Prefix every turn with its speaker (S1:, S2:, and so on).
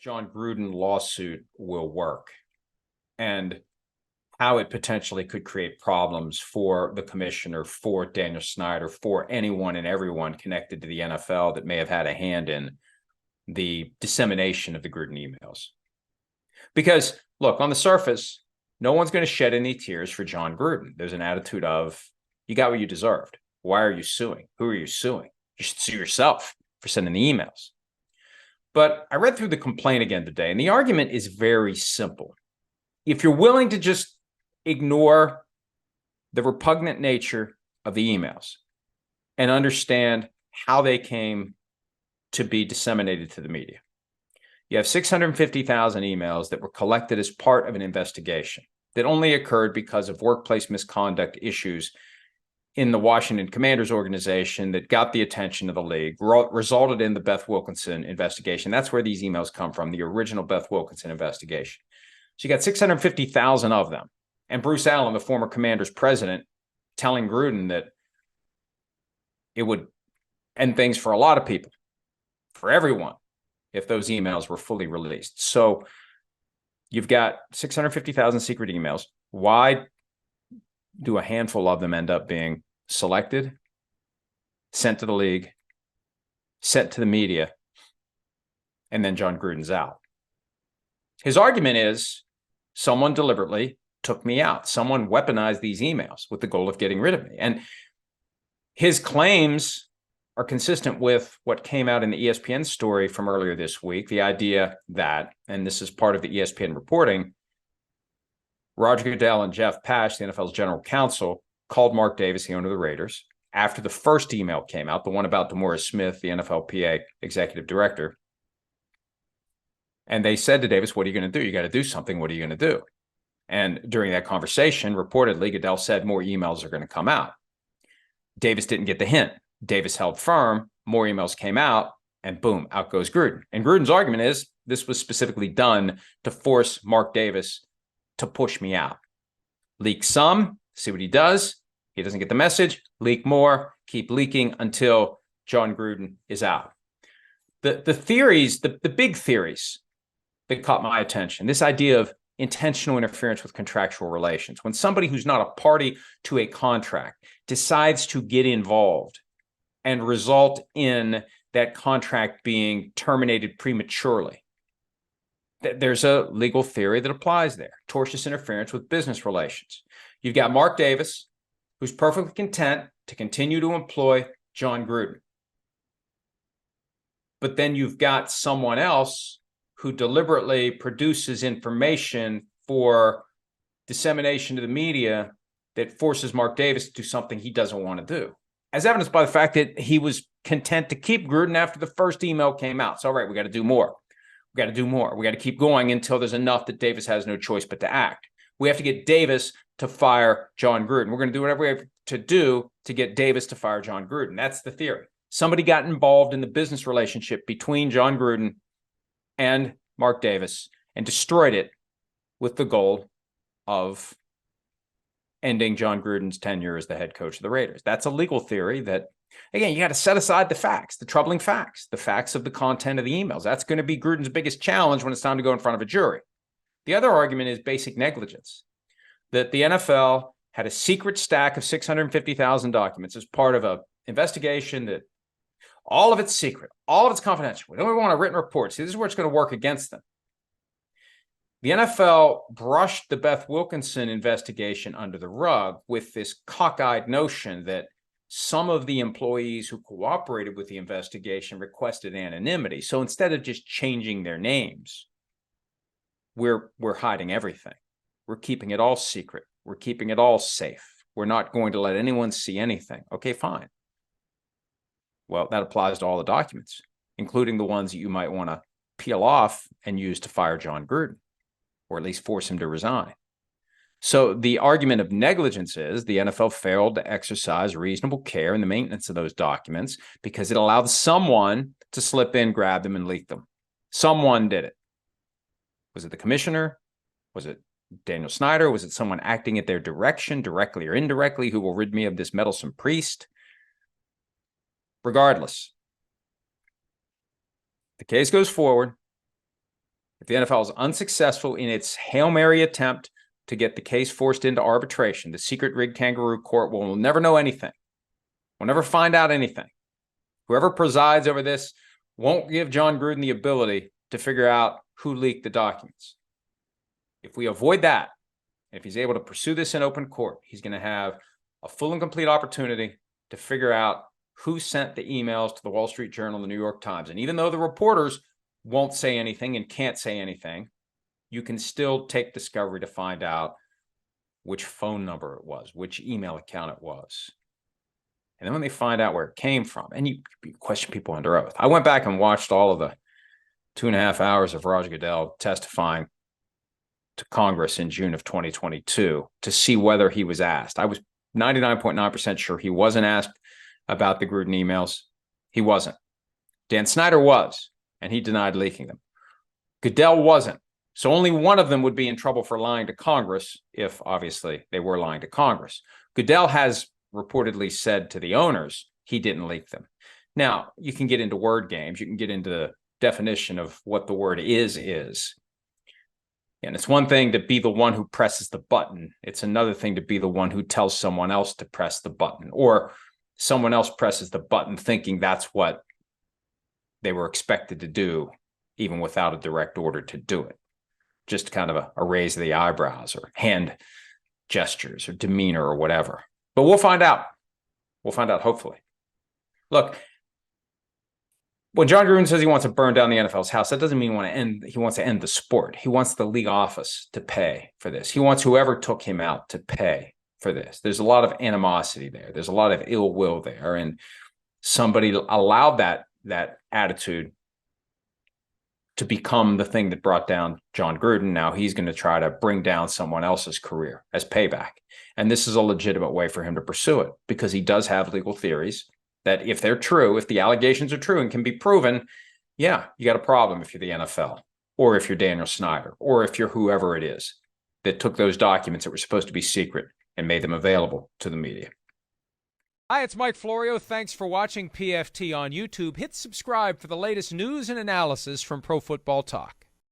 S1: Jon Gruden lawsuit will work and how it potentially could create problems for the commissioner, for Daniel Snyder, for anyone and everyone connected to the NFL that may have had a hand in the dissemination of the Gruden emails. Because, look, on the surface, no one's going to shed any tears for Jon Gruden. There's an attitude of, you got what you deserved. Why are you suing? Who are you suing? You should sue yourself for sending the emails. But I read through the complaint again today, and the argument is very simple. If you're willing to just ignore the repugnant nature of the emails and understand how they came to be disseminated to the media, you have 650,000 emails that were collected as part of an investigation that only occurred because of workplace misconduct issues in the Washington Commanders organization that got the attention of the league, resulted in the Beth Wilkinson investigation. That's where these emails come from, the original Beth Wilkinson investigation. So you got 650,000 of them. And Bruce Allen, the former Commanders president, telling Gruden that it would end things for a lot of people, for everyone, if those emails were fully released. So you've got 650,000 secret emails. Why do a handful of them end up being selected, sent to the league, sent to the media, and then Jon Gruden's out? His argument is someone deliberately took me out. Someone weaponized these emails with the goal of getting rid of me. And his claims are consistent with what came out in the ESPN story from earlier this week, the idea that, and this is part of the ESPN reporting, Roger Goodell and Jeff Pash, the NFL's general counsel, called Mark Davis, the owner of the Raiders, after the first email came out, the one about DeMaurice Smith, the NFLPA executive director. And they said to Davis, what are you going to do? You got to do something. What are you going to do? And during that conversation, reportedly, Goodell said more emails are going to come out. Davis didn't get the hint. Davis held firm. More emails came out, and boom, out goes Gruden. And Gruden's argument is this was specifically done to force Mark Davis to push me out. Leak some, see what he does. He doesn't get the message. Leak more, keep leaking until Jon Gruden is out. The theories, the big theories that caught my attention, this idea of intentional interference with contractual relations. When somebody who's not a party to a contract decides to get involved and result in that contract being terminated prematurely, there's a legal theory that applies there. Tortious interference with business relations. You've got Mark Davis, who's perfectly content to continue to employ Jon Gruden. But then you've got someone else who deliberately produces information for dissemination to the media that forces Mark Davis to do something he doesn't want to do. As evidenced by the fact that he was content to keep Gruden after the first email came out. So, all right, we got to do more. We got to do more. We got to keep going until there's enough that Davis has no choice but to act. We have to get Davis to fire Jon Gruden. We're going to do whatever we have to do to get Davis to fire Jon Gruden. That's the theory. Somebody got involved in the business relationship between Jon Gruden and Mark Davis and destroyed it with the goal of ending Jon Gruden's tenure as the head coach of the Raiders. That's a legal theory that, again, you got to set aside the facts, the troubling facts, the facts of the content of the emails. That's going to be Gruden's biggest challenge when it's time to go in front of a jury. The other argument is basic negligence, that the NFL had a secret stack of 650,000 documents as part of an investigation that all of it's secret, all of it's confidential. We don't even want a written report. See, this is where it's going to work against them. The NFL brushed the Beth Wilkinson investigation under the rug with this cockeyed notion that some of the employees who cooperated with the investigation requested anonymity. So instead of just changing their names, we're hiding everything. We're keeping it all secret. We're keeping it all safe. We're not going to let anyone see anything. Okay, fine. Well, that applies to all the documents, including the ones that you might want to peel off and use to fire Jon Gruden, or at least force him to resign. So the argument of negligence is the NFL failed to exercise reasonable care in the maintenance of those documents because it allowed someone to slip in, grab them, and leak them. Someone did it. Was it the commissioner? Was it Daniel Snyder? Was it someone acting at their direction, directly or indirectly, who will rid me of this meddlesome priest? Regardless, the case goes forward. if the NFL is unsuccessful in its Hail Mary attempt to get the case forced into arbitration, the secret rigged kangaroo court will never know anything. We'll never find out anything. Whoever presides over this won't give Jon Gruden the ability to figure out who leaked the documents. If we avoid that, if he's able to pursue this in open court, he's going to have a full and complete opportunity to figure out who sent the emails to the Wall Street Journal and the New York Times. And even though the reporters won't say anything and can't say anything, you can still take discovery to find out which phone number it was, which email account it was. And then when they find out where it came from, and you question people under oath. I went back and watched all of the 2.5 hours of Roger Goodell testifying to Congress in June of 2022 to see whether he was asked. I was 99.9% sure he wasn't asked about the Gruden emails. He wasn't. Dan Snyder was, and he denied leaking them. Goodell wasn't. So only one of them would be in trouble for lying to Congress if, obviously, they were lying to Congress. Goodell has reportedly said to the owners he didn't leak them. Now, you can get into word games. You can get into the definition of what the word is. And it's one thing to be the one who presses the button. It's another thing to be the one who tells someone else to press the button, or someone else presses the button thinking that's what they were expected to do, even without a direct order to do it. Just kind of a raise of the eyebrows or hand gestures or demeanor or whatever. But we'll find out. We'll find out, hopefully. Look, when Jon Gruden says he wants to burn down the NFL's house, that doesn't mean he wants to end the sport. He wants the league office to pay for this. He wants whoever took him out to pay for this. There's a lot of animosity there. There's a lot of ill will there. And somebody allowed that attitude to become the thing that brought down Jon Gruden. Now he's going to try to bring down someone else's career as payback. And this is a legitimate way for him to pursue it, because he does have legal theories that if they're true, if the allegations are true and can be proven, yeah, you got a problem if you're the NFL, or if you're Daniel Snyder, or if you're whoever it is that took those documents that were supposed to be secret and made them available to the media.
S2: Hi, it's Mike Florio. Thanks for watching PFT on YouTube. Hit subscribe for the latest news and analysis from Pro Football Talk.